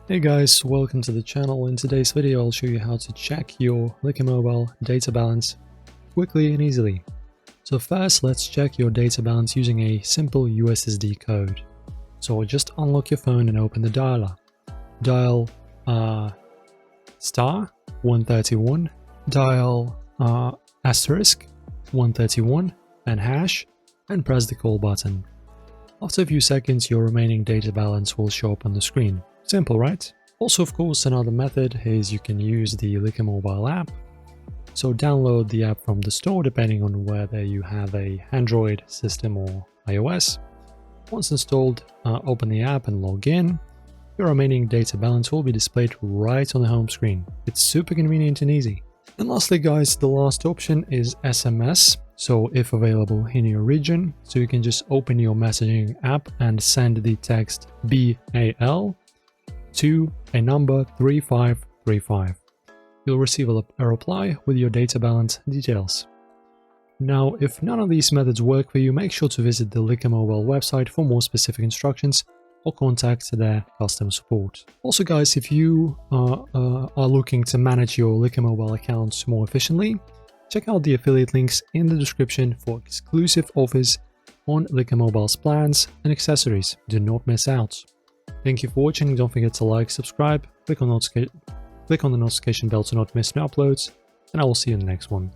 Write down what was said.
Hey guys, welcome to the channel. In today's video I'll show you how to check your Lycamobile data balance quickly and easily. So first let's check your data balance using a simple USSD code. So just unlock your phone and open the dialer. Dial star 131, dial asterisk 131 and hash, and press the call button. After a few seconds your remaining data balance will show up on the screen. Simple, right? Also, of course, another method is you can use the Lycamobile app. So download the app from the store depending on whether you have a Android system or iOS. Once installed, open the app and log in. Your remaining data balance will be displayed right on the home screen. It's super convenient and easy. And lastly guys, the last option is SMS. So if available in your region, so you can just open your messaging app and send the text BAL to a number 3535. You'll receive a reply with your data balance details. Now, if none of these methods work for you, make sure to visit the Lycamobile website for more specific instructions or contact their customer support. Also guys, if you are looking to manage your Lycamobile accounts more efficiently, check out the affiliate links in the description for exclusive offers on Lycamobile's plans and accessories. Do not miss out. Thank you for watching. Don't forget to like, subscribe, click on the notification bell to not miss new uploads, and I will see you in the next one.